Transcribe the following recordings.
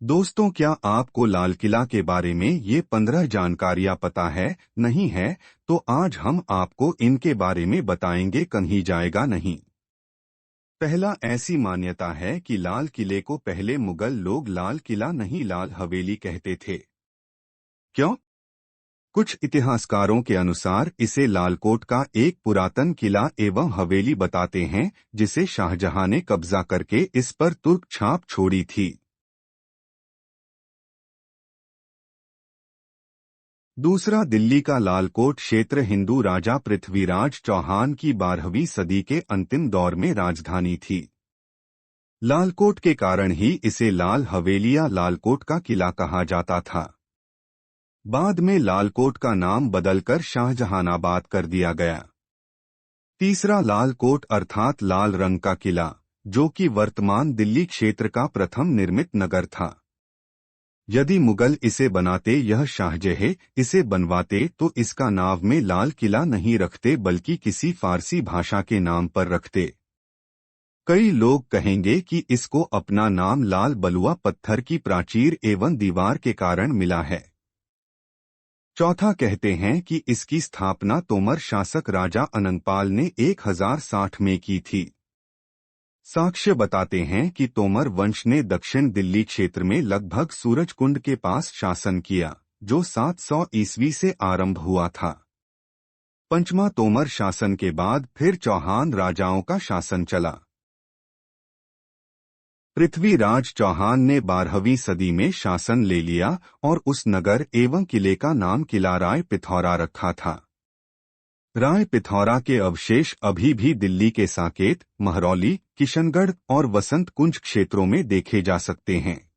दोस्तों, क्या आपको लाल किला के बारे में ये 15 जानकारियां पता है? नहीं है तो आज हम आपको इनके बारे में बताएंगे, कहीं जाएगा नहीं। पहला, ऐसी मान्यता है कि लाल किले को पहले मुगल लोग लाल किला नहीं लाल हवेली कहते थे। क्यों? कुछ इतिहासकारों के अनुसार इसे लालकोट का एक पुरातन किला एवं हवेली बताते हैं, जिसे शाहजहां ने कब्जा करके इस पर तुर्क छाप छोड़ी थी। दूसरा, दिल्ली का लालकोट क्षेत्र हिंदू राजा पृथ्वीराज चौहान की 12वीं सदी के अंतिम दौर में राजधानी थी। लालकोट के कारण ही इसे लाल हवेली या लालकोट का किला कहा जाता था। बाद में लालकोट का नाम बदलकर शाहजहानाबाद कर दिया गया। तीसरा, लालकोट अर्थात लाल रंग का किला, जो कि वर्तमान दिल्ली क्षेत्र का प्रथम निर्मित नगर था। यदि मुगल इसे बनाते यह शाहजहाँ इसे बनवाते तो इसका नाम में लाल किला नहीं रखते, बल्कि किसी फारसी भाषा के नाम पर रखते। कई लोग कहेंगे कि इसको अपना नाम लाल बलुआ पत्थर की प्राचीर एवं दीवार के कारण मिला है। चौथा, कहते हैं कि इसकी स्थापना तोमर शासक राजा अनंगपाल ने 1060 में की थी। साक्ष्य बताते हैं कि तोमर वंश ने दक्षिण दिल्ली क्षेत्र में लगभग सूरजकुंड के पास शासन किया, जो 700 ईस्वी से आरंभ हुआ था। पंचमा, तोमर शासन के बाद फिर चौहान राजाओं का शासन चला। पृथ्वीराज चौहान ने 12वीं सदी में शासन ले लिया और उस नगर एवं किले का नाम किला राय पिथौरा रखा था। राय पिथौरा के अवशेष अभी भी दिल्ली के साकेत, महरौली, किशनगढ़ और वसंत कुंज क्षेत्रों में देखे जा सकते हैं।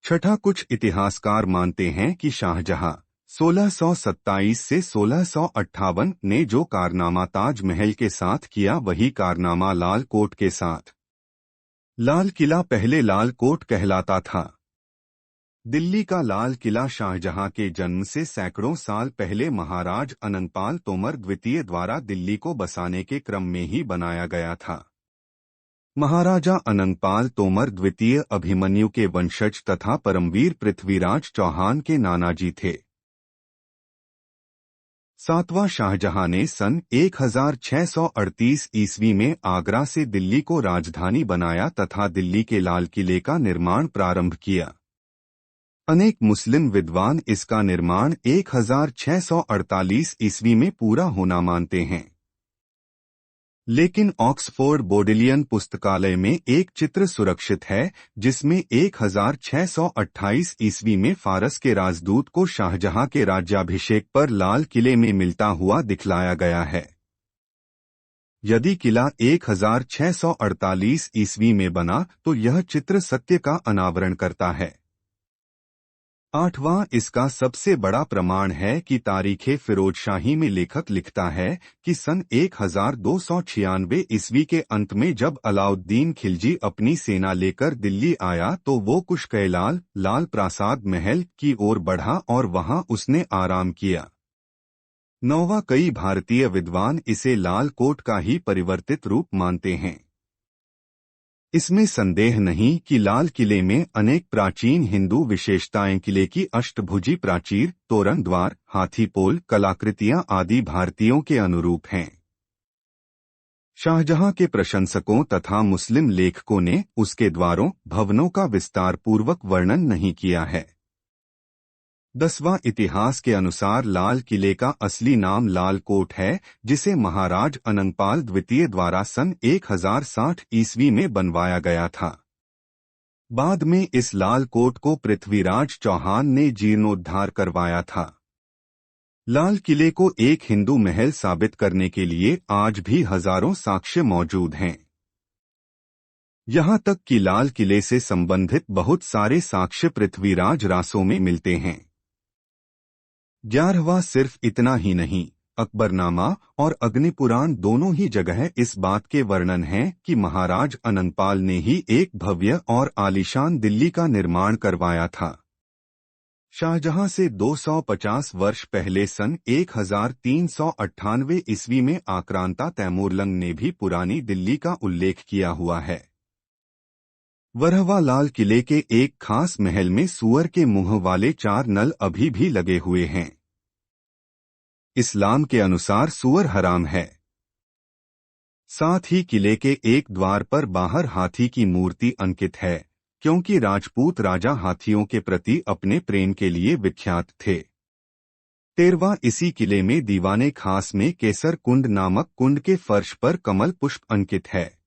छठा, कुछ इतिहासकार मानते हैं कि शाहजहां 1627 से 1658 ने जो कारनामा ताजमहल के साथ किया, वही कारनामा लाल कोट के साथ। लाल किला पहले लाल कोट कहलाता था। दिल्ली का लाल किला शाहजहां के जन्म से सैकड़ों साल पहले महाराज अनंगपाल तोमर द्वितीय द्वारा दिल्ली को बसाने के क्रम में ही बनाया गया था। महाराजा अनंगपाल तोमर द्वितीय अभिमन्यु के वंशज तथा परमवीर पृथ्वीराज चौहान के नानाजी थे। सातवां, शाहजहां ने सन 1638 ईस्वी में आगरा से दिल्ली को राजधानी बनाया तथा दिल्ली के लाल किले का निर्माण प्रारंभ किया। अनेक मुस्लिम विद्वान इसका निर्माण 1648 ईस्वी में पूरा होना मानते हैं। लेकिन ऑक्सफोर्ड बोडेलियन पुस्तकालय में एक चित्र सुरक्षित है, जिसमें 1628 ईस्वी में फारस के राजदूत को शाहजहां के राज्याभिषेक पर लाल किले में मिलता हुआ दिखलाया गया है। यदि किला 1648 ईस्वी में बना तो यह चित्र सत्य का अनावरण करता है। आठवां, इसका सबसे बड़ा प्रमाण है कि तारीखे फिरोजशाही में लेखक लिखता है कि सन 1296 ईस्वी के अंत में जब अलाउद्दीन खिलजी अपनी सेना लेकर दिल्ली आया तो वो कुशकैलाल लाल प्रासाद महल की ओर बढ़ा और वहां उसने आराम किया। नौवां, कई भारतीय विद्वान इसे लाल कोट का ही परिवर्तित रूप मानते हैं। इसमें संदेह नहीं कि लाल किले में अनेक प्राचीन हिंदू विशेषताएं, किले की अष्टभुजी प्राचीर, तोरण द्वार, हाथीपोल, कलाकृतियां आदि भारतीयों के अनुरूप हैं। शाहजहां के प्रशंसकों तथा मुस्लिम लेखकों ने उसके द्वारों, भवनों का विस्तार पूर्वक वर्णन नहीं किया है। 10वां, इतिहास के अनुसार लाल किले का असली नाम लाल कोट है, जिसे महाराज अनंगपाल द्वितीय द्वारा सन 1060 ईस्वी में बनवाया गया था। बाद में इस लाल कोट को पृथ्वीराज चौहान ने जीर्णोद्धार करवाया था। लाल किले को एक हिंदू महल साबित करने के लिए आज भी हजारों साक्ष्य मौजूद हैं। यहाँ तक कि लाल किले से संबंधित बहुत सारे साक्ष्य पृथ्वीराज रासों में मिलते हैं। 11वां, सिर्फ इतना ही नहीं, अकबरनामा और अग्निपुराण दोनों ही जगह इस बात के वर्णन हैं कि महाराज अनंगपाल ने ही एक भव्य और आलीशान दिल्ली का निर्माण करवाया था। शाहजहां से 250 वर्ष पहले सन 1398 ईस्वी में आक्रांता तैमूरलंग ने भी पुरानी दिल्ली का उल्लेख किया हुआ है। वरहवा लाल किले के एक खास महल में सूअर के मुंह वाले 4 नल अभी भी लगे हुए हैं। इस्लाम के अनुसार सूअर हराम है। साथ ही किले के एक द्वार पर बाहर हाथी की मूर्ति अंकित है, क्योंकि राजपूत राजा हाथियों के प्रति अपने प्रेम के लिए विख्यात थे। 13वां, इसी किले में दीवाने खास में केसर कुंड नामक कुंड के फर्श पर कमल पुष्प अंकित है।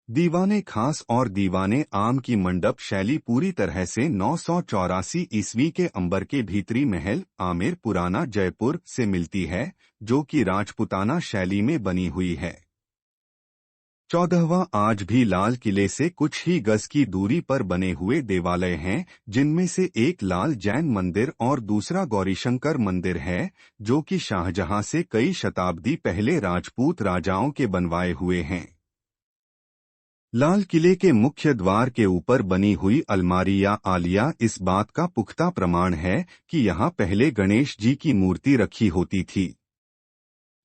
दीवाने खास और दीवाने आम की मंडप शैली पूरी तरह से 984 ईस्वी के अंबर के भीतरी महल आमेर पुराना जयपुर से मिलती है, जो कि राजपुताना शैली में बनी हुई है। 14वां, आज भी लाल किले से कुछ ही गज की दूरी पर बने हुए देवालय हैं, जिनमें से एक लाल जैन मंदिर और दूसरा गौरीशंकर मंदिर है, जो कि शाहजहां से कई शताब्दी पहले राजपूत राजाओं के बनवाए हुए हैं। लाल किले के मुख्य द्वार के ऊपर बनी हुई अलमारी या आलिया इस बात का पुख्ता प्रमाण है कि यहाँ पहले गणेश जी की मूर्ति रखी होती थी।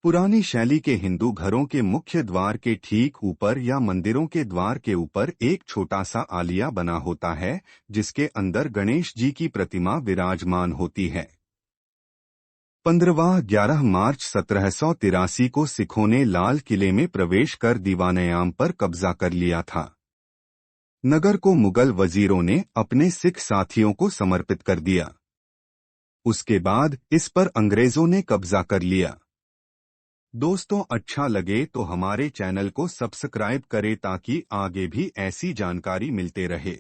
पुरानी शैली के हिंदू घरों के मुख्य द्वार के ठीक ऊपर या मंदिरों के द्वार के ऊपर एक छोटा सा आलिया बना होता है, जिसके अंदर गणेश जी की प्रतिमा विराजमान होती है। 11 मार्च 1783 को सिखों ने लाल किले में प्रवेश कर दीवानयाम पर कब्जा कर लिया था। नगर को मुगल वजीरों ने अपने सिख साथियों को समर्पित कर दिया। उसके बाद इस पर अंग्रेजों ने कब्जा कर लिया। दोस्तों, अच्छा लगे तो हमारे चैनल को सब्सक्राइब करें ताकि आगे भी ऐसी जानकारी मिलते रहे।